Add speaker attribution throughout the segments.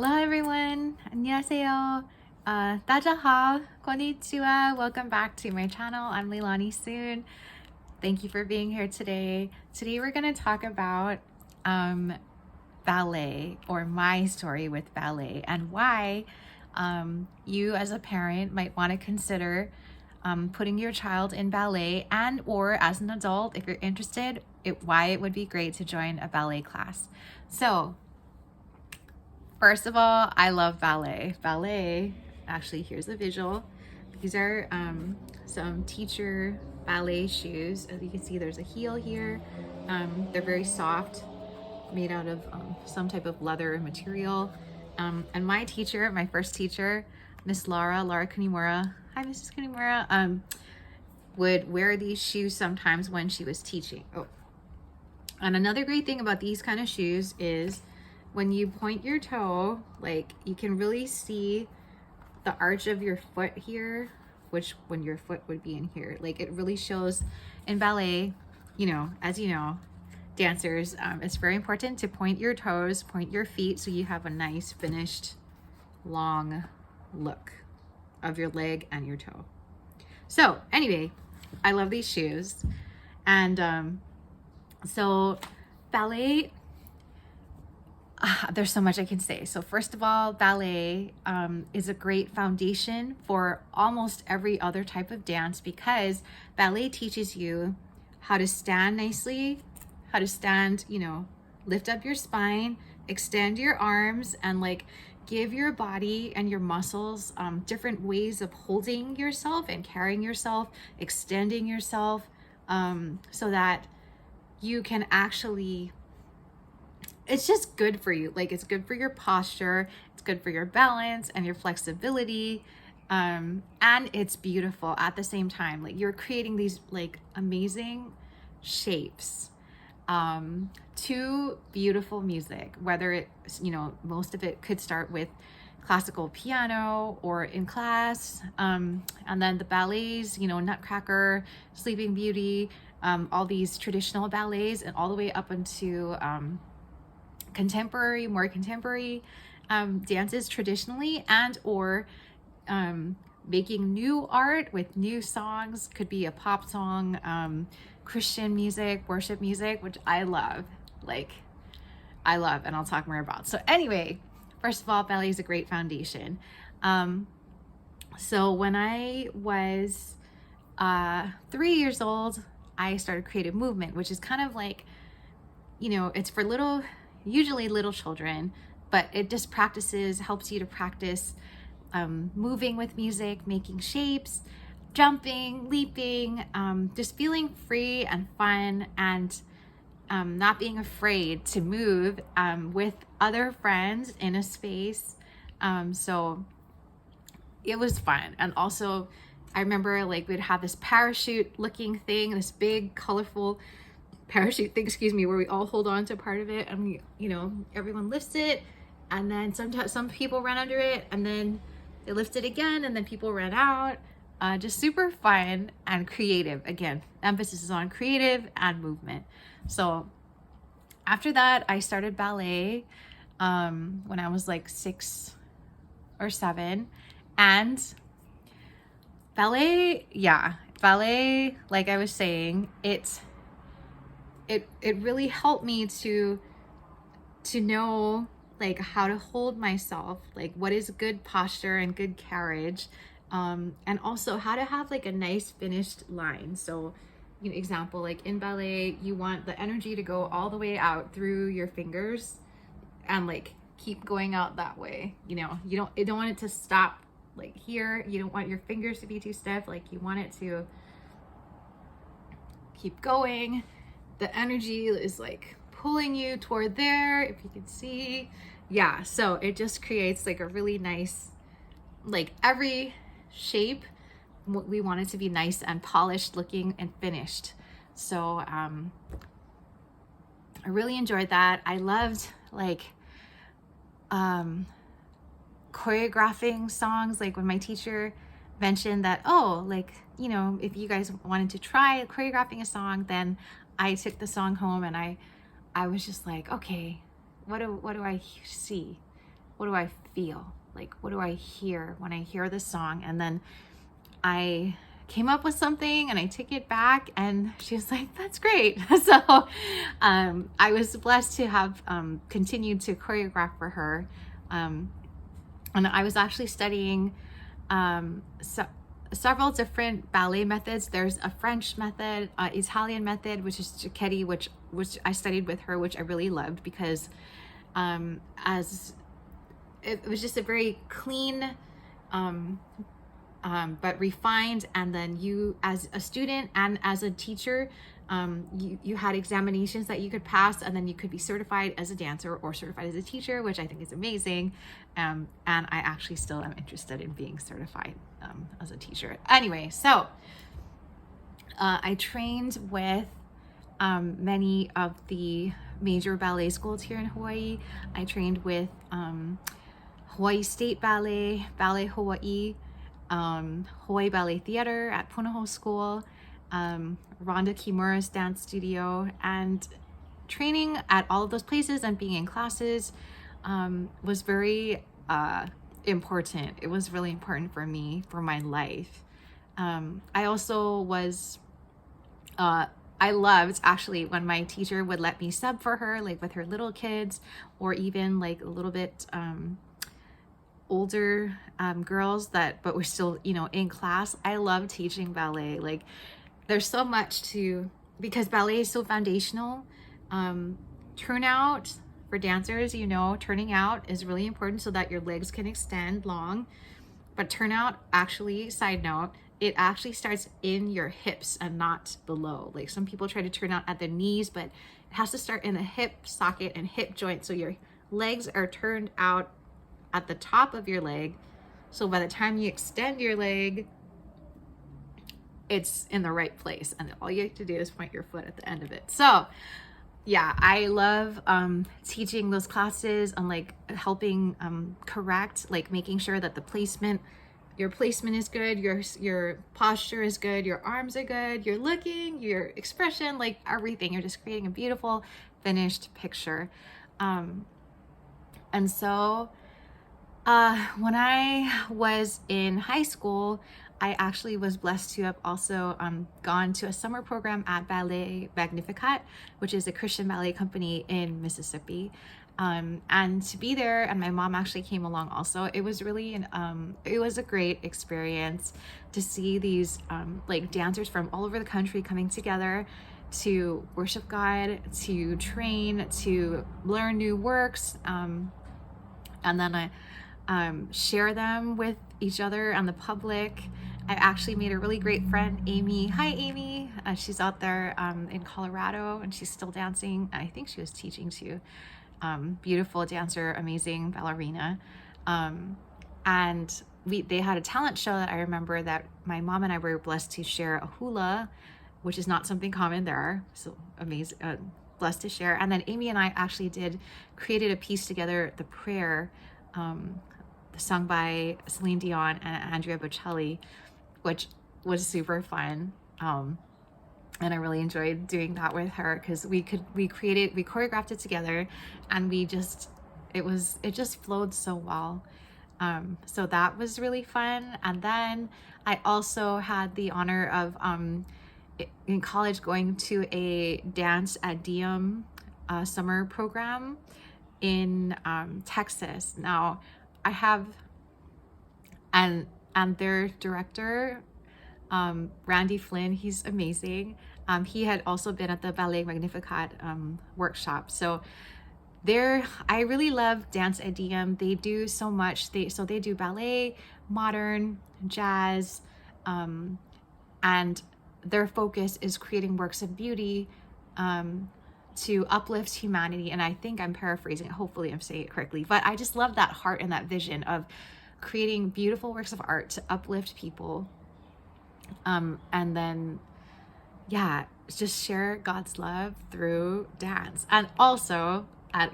Speaker 1: Hello everyone. 안녕하세요. 大家好. Konnichiwa. Welcome back to my channel. I'm Leilani Soon. Thank you for being here today. Today we're going to talk about ballet, or my story with ballet, and why you as a parent might want to consider putting your child in ballet, and or as an adult, if you're interested, why it would be great to join a ballet class. So first of all, I love ballet. Ballet, actually, here's a visual. These are some teacher ballet shoes. As you can see, there's a heel here. They're very soft, made out of some type of leather material. And my teacher, my first teacher, Miss Lara Kunimura, hi Mrs. Kunimura, would wear these shoes sometimes when she was teaching. Oh, and another great thing about these kind of shoes is when you point your toe, like you can really see the arch of your foot here, which when your foot would be in here, like it really shows in ballet, you know, as you know, dancers, it's very important to point your toes, point your feet, so you have a nice finished long look of your leg and your toe. So anyway, I love these shoes. And so ballet, there's so much I can say. So first of all, ballet is a great foundation for almost every other type of dance, because ballet teaches you how to stand nicely, how to stand, you know, lift up your spine, extend your arms, and like give your body and your muscles different ways of holding yourself and carrying yourself, extending yourself, so that you can actually, it's just good for you. Like it's good for your posture, it's good for your balance and your flexibility, and it's beautiful at the same time. Like you're creating these like amazing shapes to beautiful music, whether it's, you know, most of it could start with classical piano or in class, and then the ballets, you know, Nutcracker, Sleeping Beauty, all these traditional ballets, and all the way up into more contemporary dances traditionally, and or making new art with new songs. Could be a pop song, Christian music, worship music, which I love, and I'll talk more about. So anyway, first of all, ballet is a great foundation. So when I was 3 years old, I started creative movement, which is kind of like, you know, it's for usually little children, but it just helps you to practice moving with music, making shapes, jumping, leaping, just feeling free and fun, and not being afraid to move with other friends in a space. So it was fun. And also I remember like we'd have this parachute looking thing, this big colorful parachute thing, where we all hold on to part of it, and we, you know, everyone lifts it, and then sometimes some people ran under it, and then they lift it again, and then people ran out. Just super fun and creative. Again, emphasis is on creative and movement. So after that, I started ballet when I was like 6 or 7, and ballet, like I was saying, it really helped me to know like how to hold myself, like what is good posture and good carriage, and also how to have like a nice finished line. So, you know, example, like in ballet, you want the energy to go all the way out through your fingers and like keep going out that way. You know, you don't want it to stop like here. You don't want your fingers to be too stiff. Like you want it to keep going. The energy is like pulling you toward there, if you can see. Yeah, so it just creates like a really nice, like every shape, we want it to be nice and polished looking and finished. So I really enjoyed that. I loved like choreographing songs, like when my teacher mentioned that, oh, like, you know, if you guys wanted to try choreographing a song, then I took the song home, and I was just like, okay, what do I see? what do I feel? Like, what do I hear when I hear this song? And then I came up with something and I took it back, and she was like, that's great. So I was blessed to have continued to choreograph for her. And I was actually studying several different ballet methods. There's a French method, Italian method, which is Cecchetti, which I studied with her, which I really loved because as it was just a very clean but refined. And then you, as a student and as a teacher, you had examinations that you could pass, and then you could be certified as a dancer or certified as a teacher, which I think is amazing. And I actually still am interested in being certified as a teacher. Anyway, so I trained with many of the major ballet schools here in Hawaii. I trained with Hawaii State Ballet, Ballet Hawaii, Hawaii Ballet Theater at Punahou School, Rhonda Kimura's dance studio, and training at all of those places and being in classes was very important. It was really important for me, for my life. I also was, I loved actually when my teacher would let me sub for her, like with her little kids, or even like a little bit older girls but were still, you know, in class. I love teaching ballet. Like, there's so much to, because ballet is so foundational. Turnout for dancers, you know, turning out is really important so that your legs can extend long. But turnout, actually, side note, it actually starts in your hips and not below. Like, some people try to turn out at the knees, but it has to start in the hip socket and hip joint. So your legs are turned out at the top of your leg. So by the time you extend your leg, it's in the right place. And all you have to do is point your foot at the end of it. So yeah, I love teaching those classes and like helping correct, like making sure that the placement, your placement is good, your posture is good, your arms are good, you're looking, your expression, like everything. You're just creating a beautiful finished picture. And so when I was in high school, I actually was blessed to have also gone to a summer program at Ballet Magnificat, which is a Christian ballet company in Mississippi. And to be there, and my mom actually came along also, it was really it was a great experience to see these like dancers from all over the country coming together to worship God, to train, to learn new works, and then I share them with each other and the public. I actually made a really great friend, Amy. Hi, Amy. She's out there in Colorado, and she's still dancing. I think she was teaching too. Beautiful dancer, amazing ballerina. And they had a talent show that I remember that my mom and I were blessed to share a hula, which is not something common there. So amazing, blessed to share. And then Amy and I actually created a piece together, the prayer, sung by Celine Dion and Andrea Bocelli, which was super fun. And I really enjoyed doing that with her because we choreographed it together, and it just flowed so well. So that was really fun. And then I also had the honor of in college going to a dance at Diem summer program in Texas. Now I have, and their director, Randy Flynn, he's amazing. He had also been at the Ballet Magnificat workshop. So I really love Dance at Diem. They do so much. They do ballet, modern, jazz, and their focus is creating works of beauty to uplift humanity. And I think I'm paraphrasing it, hopefully I'm saying it correctly, but I just love that heart and that vision of creating beautiful works of art to uplift people. And then, yeah, just share God's love through dance. And also at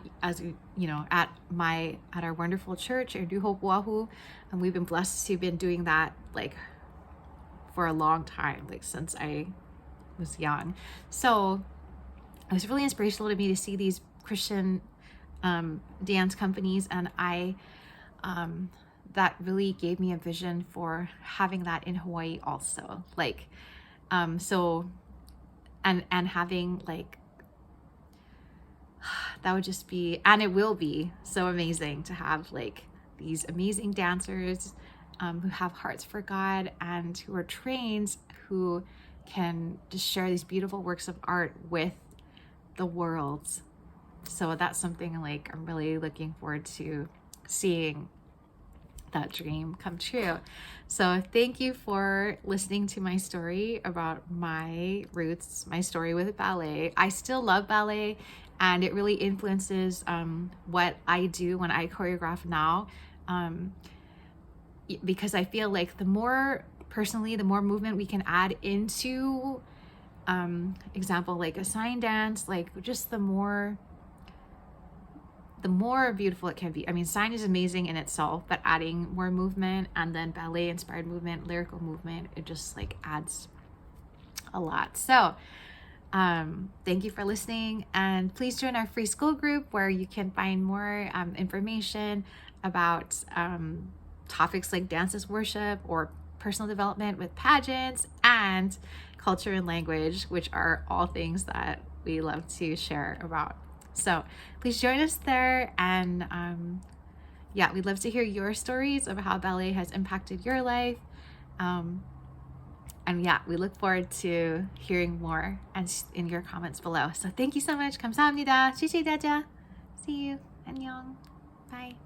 Speaker 1: our wonderful church, New Hope Oahu, and we've been blessed to have been doing that like for a long time, like since I was young. So it was really inspirational to me to see these Christian dance companies, and that really gave me a vision for having that in Hawaii also. Like, so, and having like, that would just be, and it will be so amazing to have like these amazing dancers who have hearts for God and who are trained, who can just share these beautiful works of art with the world. So that's something like I'm really looking forward to seeing that dream come true. So thank you for listening to my story about my roots, my story with ballet. I still love ballet, and it really influences what I do when I choreograph now, because I feel like the more movement we can add into example like a sign dance, like just the more beautiful it can be. I mean, sign is amazing in itself, but adding more movement and then ballet inspired movement, lyrical movement, it just like adds a lot. So thank you for listening, and please join our free Skool group where you can find more information about topics like dances worship or personal development with pageants and culture and language, which are all things that we love to share about. So please join us there, and yeah, we'd love to hear your stories of how ballet has impacted your life. And yeah, we look forward to hearing more and in your comments below. So thank you so much. 감사합니다.謝謝大家. See you. 안녕. Bye.